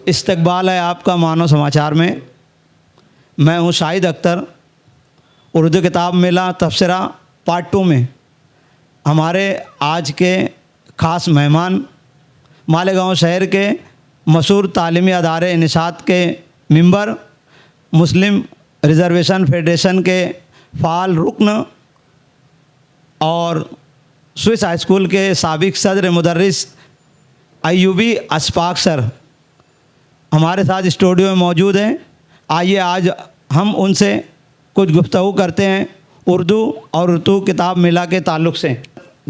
इस्तकबाल है आपका मानव समाचार में। मैं हूँ शाहिद अख्तर। उर्दू किताब मेला तबसरा पार्ट 2 में हमारे आज के ख़ास मेहमान मालेगांव शहर के मशहूर तालीमी अदारे निशात के मेंबर, मुस्लिम रिज़र्वेशन फेडरेशन के फ़ाल रुकन और स्विस हाई स्कूल के साबिक सदर मुदर्रिस अयूबी अशफाक सर हमारे साथ स्टूडियो में मौजूद हैं। आइए आज हम उनसे कुछ गुफ्तगू करते हैं उर्दू और उर्दू किताब मेला के ताल्लुक़ से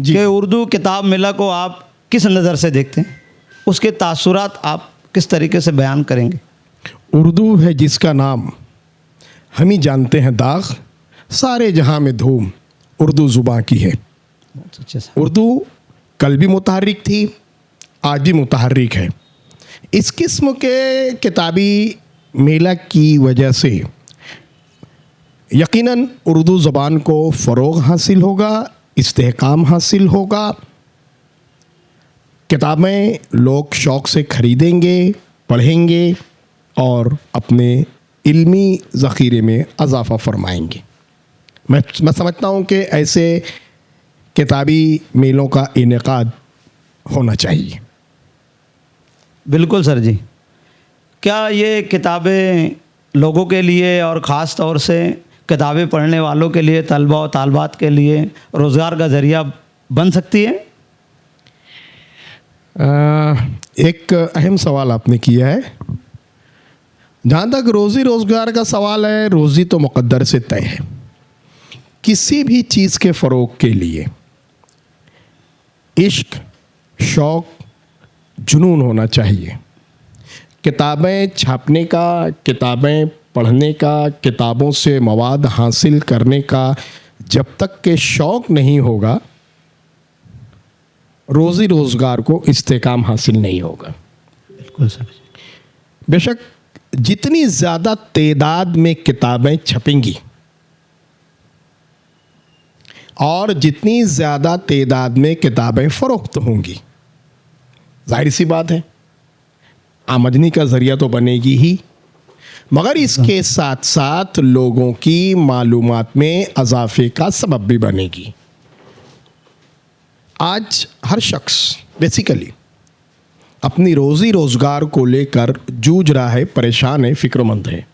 कि उर्दू किताब मेला को आप किस नज़र से देखते हैं, उसके तासुरात आप किस तरीके से बयान करेंगे। उर्दू है जिसका नाम हम ही जानते हैं दाग, सारे जहां में धूम उर्दू ज़ुबान की है। उर्दू कल भी मुतहर्रिक थी, आज भी मुतहर्रिक है। इस किस्म के किताबी मेला की वजह से यकीनन उर्दू ज़बान को फ़रोग़ हासिल होगा, इस्तेहकाम हासिल होगा। किताबें लोग शौक़ से ख़रीदेंगे, पढ़ेंगे और अपने इल्मी ज़ख़ीरे में इजाफ़ा फरमाएंगे। मैं समझता हूँ कि ऐसे किताबी मेलों का इनेकाद होना चाहिए। बिल्कुल सर जी। क्या ये किताबें लोगों के लिए और ख़ास तौर से किताबें पढ़ने वालों के लिए, तलबा और तालबात के लिए रोज़गार का ज़रिया बन सकती है? एक अहम सवाल आपने किया है। जहाँ तक रोज़ी रोज़गार का सवाल है, रोज़ी तो मुक़द्दर से तय है। किसी भी चीज़ के फ़रोग़ के लिए इश्क, शौक़, जुनून होना चाहिए। किताबें छापने का, किताबें पढ़ने का, किताबों से मवाद हासिल करने का जब तक के शौक़ नहीं होगा, रोज़ी रोज़गार को इस्तेकाम हासिल नहीं होगा। बिल्कुल सर। बेशक जितनी ज़्यादा तादाद में किताबें छपेंगी और जितनी ज़्यादा तादाद में किताबें फ़रोख्त होंगी, जाहिर सी बात है आमदनी का ज़रिया तो बनेगी ही, मगर इसके साथ साथ लोगों की मालूमात में इजाफ़े का सबब भी बनेगी। आज हर शख्स बेसिकली अपनी रोज़ी रोज़गार को लेकर जूझ रहा है, परेशान है, फ़िक्रमंद है।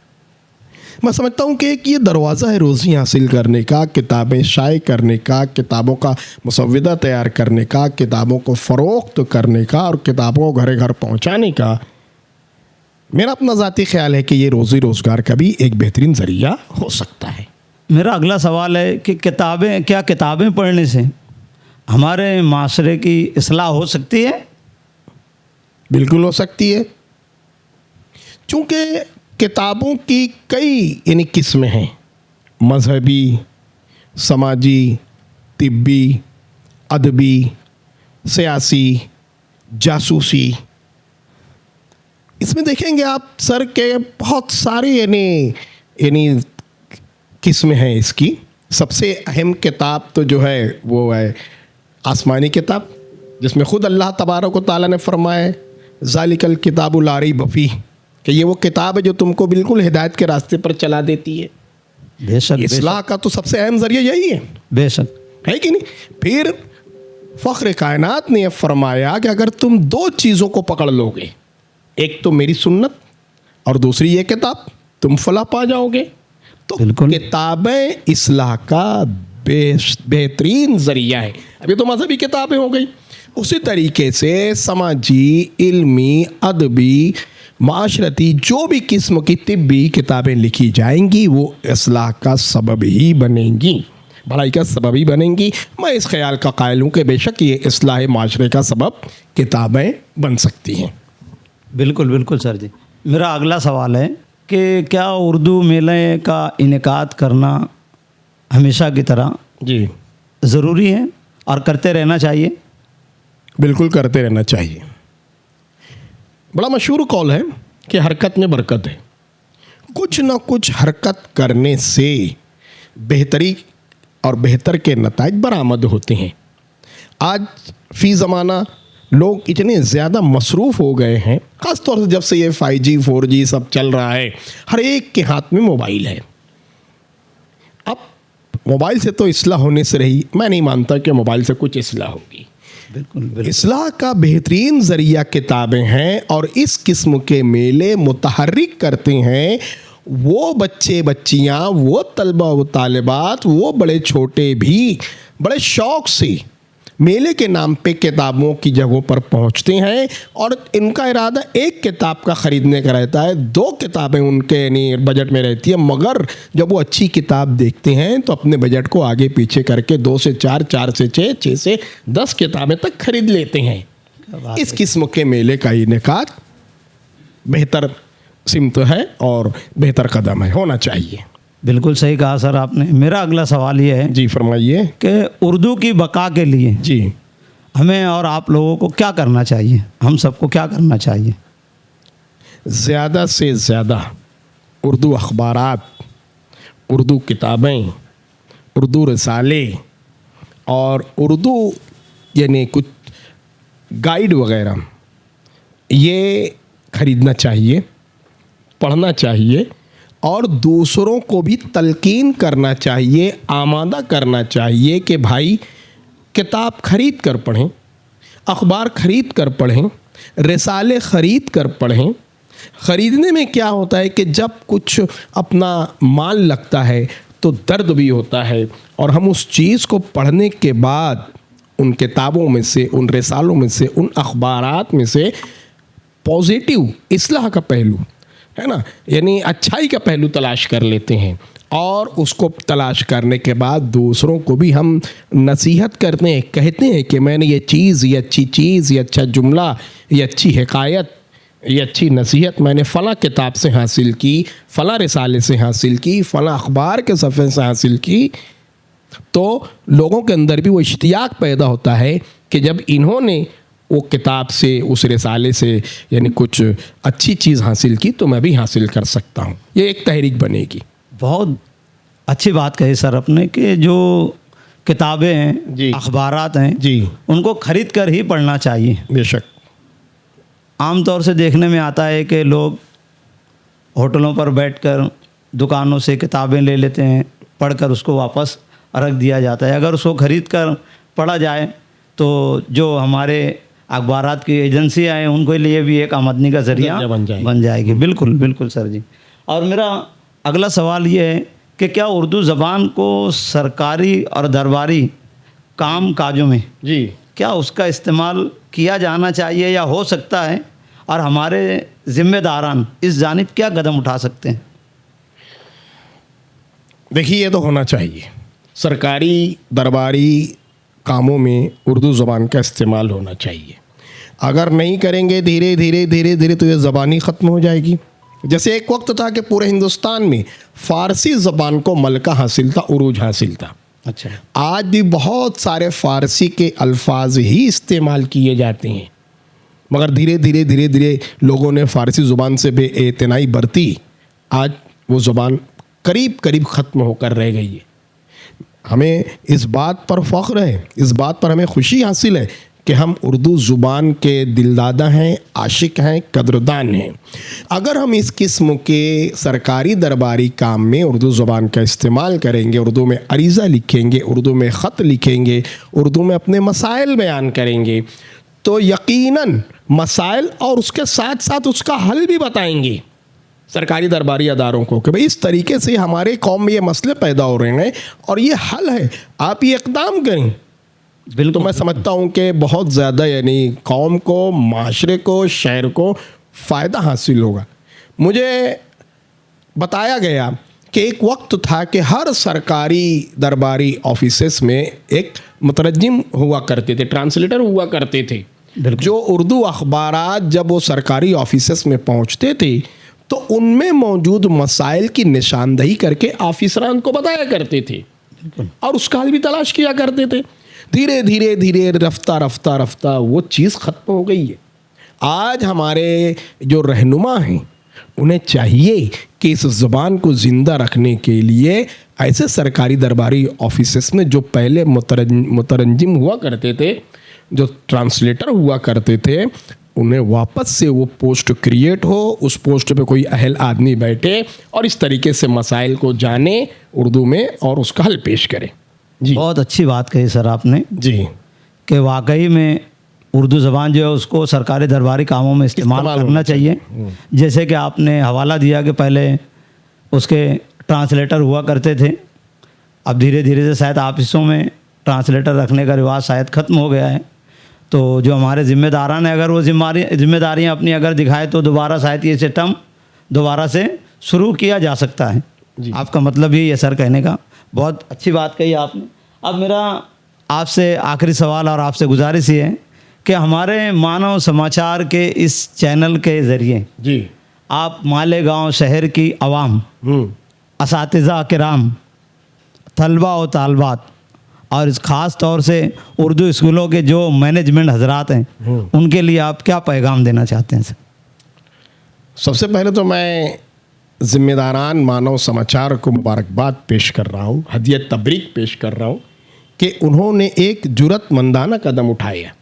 मैं समझता हूँ कि एक ये दरवाज़ा है रोज़ी हासिल करने का, किताबें शाये करने का, किताबों का मुसव्वदा तैयार करने का, किताबों को फ़रोख्त करने का और किताबों को घरे घर पहुँचाने का। मेरा अपना ज़ाती ख़्याल है कि ये रोज़ी रोज़गार का भी एक बेहतरीन ज़रिया हो सकता है। मेरा अगला सवाल है कि किताबें पढ़ने से हमारे माशरे की इस्लाह हो सकती है? बिल्कुल हो सकती है। चूँकि किताबों की कई किस्में हैं, मज़हबी, समाजी, तिब्बी, अदबी, सियासी, जासूसी। इसमें देखेंगे आप सर के बहुत सारी किस्में हैं इसकी। सबसे अहम किताब तो जो है वो है आसमानी किताब, जिसमें ख़ुद अल्लाह तबारक व तआला ने फरमाया ज़ालिकल किताबु ला रैब फ़ीह, कि ये वो किताब है जो तुमको बिल्कुल हिदायत के रास्ते पर चला देती है। बेशक। इस्लाह का तो सबसे अहम ज़रिया यही है। बेशक है कि नहीं? फिर फ़ख्र कायनात ने यह फरमाया कि अगर तुम 2 चीज़ों को पकड़ लोगे, एक तो मेरी सुन्नत और दूसरी ये किताब, तुम फलाह पा जाओगे। तो किताबें इस्लाह का बेहतरीन ज़रिया है। अभी तो मज़हबी किताबें हो गई, उसी तरीके से समाजी, इल्मी, अदबी, माशरती जो भी किस्म की तिब्बी किताबें लिखी जाएंगी वो इस्लाह का सबब ही बनेंगी, भलाई का सबब ही बनेंगी। मैं इस ख्याल का कायल हूँ कि बेशक ये इस्लाह माशरे का सबब किताबें बन सकती हैं। बिल्कुल बिल्कुल सर जी। मेरा अगला सवाल है कि क्या उर्दू मेले का इनेकाद करना हमेशा की तरह जी ज़रूरी है और करते रहना चाहिए? बिल्कुल करते रहना चाहिए। बड़ा मशहूर कौल है कि हरकत में बरकत है। कुछ ना कुछ हरकत करने से बेहतरी और बेहतर के नताइज बरामद होते हैं। आज फ़ी ज़माना लोग इतने ज़्यादा मसरूफ़ हो गए हैं, ख़ास तौर से जब से ये 5G 4G सब चल रहा है, हर एक के हाथ में मोबाइल है। अब मोबाइल से तो इस्लाह होने से रही, मैं नहीं मानता कि मोबाइल से कुछ इस्लाह होगी। बिल्कुल बिल्कुल। इस्लाह का बेहतरीन ज़रिया किताबें हैं, और इस किस्म के मेले मुतहर्रिक करते हैं वो बच्चे बच्चियां, वो तलबा व तालिबात, वो बड़े छोटे भी बड़े शौक़ से मेले के नाम पे किताबों की जगहों पर पहुंचते हैं, और इनका इरादा एक किताब का ख़रीदने का रहता है, 2 किताबें उनके यानी बजट में रहती है, मगर जब वो अच्छी किताब देखते हैं तो अपने बजट को आगे पीछे करके 2 से 4, 4 से 6, 6 से 10 किताबें तक खरीद लेते हैं। इस किस्म के मेले का इनेकाद बेहतर सिमत है और बेहतर कदम है, होना चाहिए। बिल्कुल सही कहा सर आपने। मेरा अगला सवाल ये है जी फरमाइए। कि उर्दू की बका के लिए जी हमें और आप लोगों को क्या करना चाहिए, हम सबको क्या करना चाहिए? ज़्यादा से ज़्यादा उर्दू अखबारात, उर्दू किताबें, उर्दू रसाले और उर्दू यानी कुछ गाइड वगैरह ये ख़रीदना चाहिए, पढ़ना चाहिए, और दूसरों को भी तलकीन करना चाहिए, आमादा करना चाहिए कि भाई किताब ख़रीद कर पढ़ें, अखबार ख़रीद कर पढ़ें, रिसाले ख़रीद कर पढ़ें। ख़रीदने में क्या होता है कि जब कुछ अपना माल लगता है तो दर्द भी होता है, और हम उस चीज़ को पढ़ने के बाद उन किताबों में से, उन रिसालों में से, उन अखबारात में से पॉजिटिव इस्लाह का पहलू है ना, यानी अच्छाई का पहलू तलाश कर लेते हैं, और उसको तलाश करने के बाद दूसरों को भी हम नसीहत करते हैं, कहते हैं कि मैंने ये चीज़, ये अच्छी चीज़, ये अच्छा जुमला, ये अच्छी हिकायत, ये अच्छी नसीहत मैंने फ़लाँ किताब से हासिल की, फ़लाँ रिसाले से हासिल की, फ़लाँ अखबार के सफ़े से हासिल की। तो लोगों के अंदर भी वो इश्तियाक पैदा होता है कि जब इन्होंने वो किताब से, उस रिसाले से यानी कुछ अच्छी चीज़ हासिल की तो मैं भी हासिल कर सकता हूँ, ये एक तहरीक बनेगी। बहुत अच्छी बात कही सर आपने कि जो किताबें हैं, जी, अखबारात हैं जी, उनको ख़रीद कर ही पढ़ना चाहिए। बेशक। आम तौर से देखने में आता है कि लोग होटलों पर बैठकर दुकानों से किताबें ले लेते हैं, पढ़कर उसको वापस रख दिया जाता है। अगर उसको ख़रीद कर पढ़ा जाए तो जो हमारे अखबारात की एजेंसियाँ हैं उनके लिए भी एक आमदनी का ज़रिया बन जाएगी। बिल्कुल बिल्कुल सर जी। और मेरा अगला सवाल ये है कि क्या उर्दू ज़बान को सरकारी और दरबारी काम काजों में जी क्या उसका इस्तेमाल किया जाना चाहिए या हो सकता है, और हमारे ज़िम्मेदारान इस जानिब क्या कदम उठा सकते हैं? देखिए, ये तो होना चाहिए। सरकारी दरबारी कामों में उर्दू ज़बान का इस्तेमाल होना चाहिए। अगर नहीं करेंगे धीरे धीरे धीरे धीरे तो ये ज़बान ही ख़त्म हो जाएगी। जैसे एक वक्त था कि पूरे हिंदुस्तान में फ़ारसी ज़बान को मलका हासिल था, उरूज हासिल था। अच्छा, आज भी बहुत सारे फ़ारसी के अल्फाज ही इस्तेमाल किए जाते हैं, मगर धीरे धीरे धीरे धीरे लोगों ने फ़ारसी ज़ुबान से बेइतनाई बरती, आज वो ज़ुबान करीब करीब ख़त्म होकर रह गई है। हमें इस बात पर फ़ख्र है, इस बात पर हमें खुशी हासिल है कि हम उर्दू ज़ुबान के दिलदादा हैं, आशिक हैं, कदरदान हैं। अगर हम इस किस्म के सरकारी दरबारी काम में उर्दू ज़ुबान का इस्तेमाल करेंगे, उर्दू में अरीज़ा लिखेंगे, उर्दू में ख़त लिखेंगे, उर्दू में अपने मसाइल बयान करेंगे, तो यकीनन मसाइल और उसके साथ साथ उसका हल भी बताएंगे सरकारी दरबारी अदारों को कि भाई इस तरीके से हमारे कौम में ये मसले पैदा हो रहे हैं और ये हल है, आप ये इक़दाम करें। बिल्कुल। तो मैं समझता हूँ कि बहुत ज़्यादा यानी कौम को, माशरे को, शहर को फ़ायदा हासिल होगा। मुझे बताया गया कि एक वक्त था कि हर सरकारी दरबारी ऑफिसेस में एक मुतरज्जिम हुआ करते थे, ट्रांसलेटर हुआ करते थे, जो उर्दू अखबारात जब वो सरकारी ऑफिसेस में पहुँचते थे तो उनमें मौजूद मसाइल की निशानदही करके ऑफिसरान को बताया करते थे और उसका हल भी तलाश किया करते थे। धीरे धीरे धीरे रफ्ता रफ्ता रफ्ता वो चीज़ ख़त्म हो गई है। आज हमारे जो रहनुमा हैं उन्हें चाहिए कि इस ज़ुबान को ज़िंदा रखने के लिए ऐसे सरकारी दरबारी ऑफिसेस में जो पहले मुतरज्जिम हुआ करते थे जो ट्रांसलेटर हुआ करते थे उन्हें वापस से वो पोस्ट क्रिएट हो, उस पोस्ट पे कोई अहल आदमी बैठे और इस तरीके से मसाइल को जाने उर्दू में और उसका हल पेश करे। जी बहुत अच्छी बात कही सर आपने जी कि वाकई में उर्दू ज़बान जो है उसको सरकारी दरबारी कामों में इस्तेमाल करना चाहिए। जैसे कि आपने हवाला दिया कि पहले उसके ट्रांसलेटर हुआ करते थे, अब धीरे धीरे से शायद ऑफिसों में ट्रांसलेटर रखने का रिवाज शायद ख़त्म हो गया है। तो जो हमारे ज़िम्मेदारान है अगर वो जिम्मेदारियाँ अपनी अगर दिखाए तो दोबारा शायद ये सिस्टम दोबारा से शुरू किया जा सकता है। आपका मतलब यही है सर कहने का। बहुत अच्छी बात कही आपने। अब मेरा आपसे आखिरी सवाल और आपसे गुजारिश ये है कि हमारे मानव समाचार के इस चैनल के ज़रिए जी आप मालेगांव शहर की आवाम, असातिज़ा किराम, तलबा और तालबात और इस ख़ास तौर से उर्दू स्कूलों के जो मैनेजमेंट हजरात हैं उनके लिए आप क्या पैगाम देना चाहते हैं सर? सबसे पहले तो मैं ज़िम्मेदारान मानव समाचार को मुबारकबाद पेश कर रहा हूँ, हदियत तबरीक पेश कर रहा हूँ कि उन्होंने एक जुरतमंदाना कदम उठाया।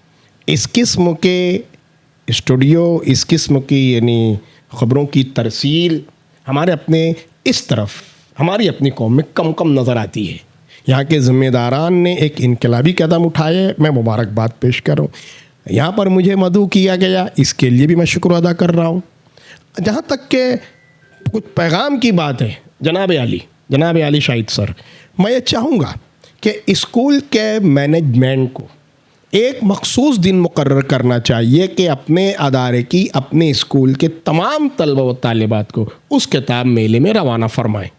इस किस्म के स्टूडियो, इस किस्म की यानी ख़बरों की तरसील हमारे अपने इस तरफ हमारी अपनी कौम में कम कम नज़र आती है। यहाँ के ज़िम्मेदारान ने एक इनकलाबी कदम उठाए, मैं मुबारकबाद पेश कर रहा हूँ। यहाँ पर मुझे मदऊ किया गया, इसके लिए भी मैं शुक्र अदा कर रहा हूँ। जहाँ तक के कुछ पैगाम की बात है, जनाब आली शाहिद सर, मैं ये चाहूँगा कि स्कूल के मैनेजमेंट को एक मखसूस दिन मुकर्रर करना चाहिए कि अपने अदारे की, अपने स्कूल के तमाम तलबा व तालिबात को उस किताब मेले में रवाना फरमाएं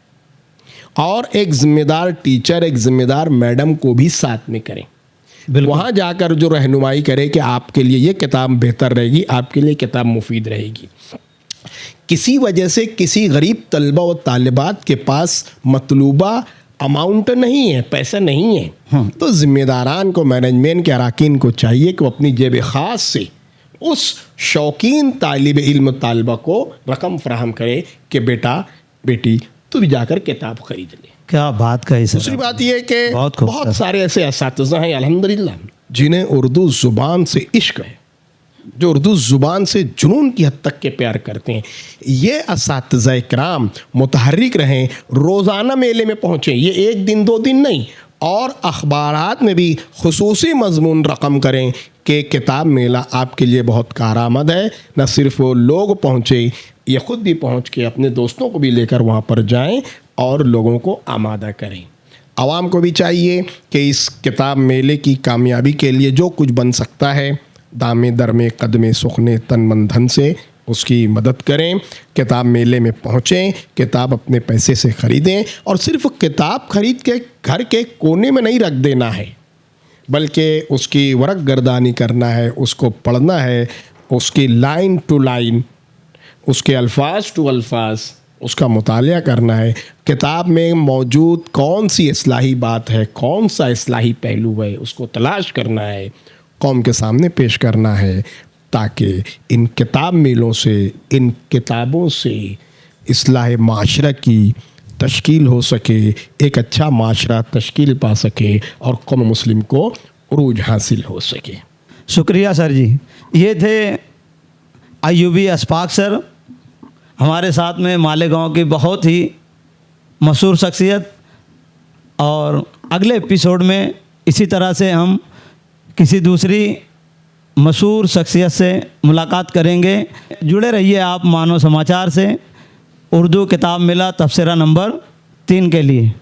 और एक ज़िम्मेदार टीचर, एक ज़िम्मेदार मैडम को भी साथ में करें। वहाँ जाकर जो रहनुमाई करे कि आपके लिए ये किताब बेहतर रहेगी, आपके लिए किताब मुफीद रहेगी। किसी वजह से किसी गरीब तलबा व तालिबात के पास मतलूबा अमाउंट नहीं है, पैसा नहीं है, तो ज़िम्मेदारान को, मैनेजमेंट के अराकीन को चाहिए कि वो अपनी जेब ख़ास से उस शौकीन तालिब इल्म तालिबा को रकम फराहम करे कि बेटा बेटी तू भी जाकर किताब ख़रीद ले। क्या बात कही सर। दूसरी बात यह है कि बहुत बहुत सारे ऐसे असातिज़ा हैं अल्हम्दुलिल्लाह जिन्हें उर्दू ज़ुबान से इश्क है, जो उर्दू ज़ुबान से जुनून की हद तक के प्यार करते हैं। ये असातिज़ा इकराम मुतहर्रिक रहें, रोज़ाना मेले में पहुँचें, ये एक दिन दो दिन नहीं, और अखबारात में भी खुसूसी मजमून रकम करें कि किताब मेला आपके लिए बहुत कारआमद है। न सिर्फ वो लोग पहुँचे, ये ख़ुद भी पहुँच के अपने दोस्तों को भी लेकर वहाँ पर जाएं और लोगों को आमादा करें। आवाम को भी चाहिए कि इस किताब मेले की कामयाबी के लिए जो कुछ बन सकता है दामे दरमे कदमे सुखने तन मन धन से उसकी मदद करें। किताब मेले में पहुँचें, किताब अपने पैसे से ख़रीदें और सिर्फ किताब ख़रीद के घर के कोने में नहीं रख देना है, बल्कि उसकी वरक गर्दानी करना है, उसको पढ़ना है, उसकी लाइन टू लाइन, उसके अल्फाज टू अल्फाज उसका मुतालिया करना है। किताब में मौजूद कौन सी इस्लाही बात है, कौन सा इस्लाही पहलू है, उसको तलाश करना है, कौम के सामने पेश करना है, ताकि इन किताब मेलों से, इन किताबों से इस्लाह माशरा की तश्कील हो सके, एक अच्छा माशरा तश्कील पा सके और कौम मुस्लिम को उरूज हासिल हो सके। शुक्रिया सर जी। ये थे अय्यूबी अशफाक सर, हमारे साथ में मालेगांव की बहुत ही मशहूर शख्सियत। और अगले एपिसोड में इसी तरह से हम किसी दूसरी मशहूर शख्सियत से मुलाकात करेंगे। जुड़े रहिए आप मानव समाचार से उर्दू किताब मेला तबसरा नंबर 3 के लिए।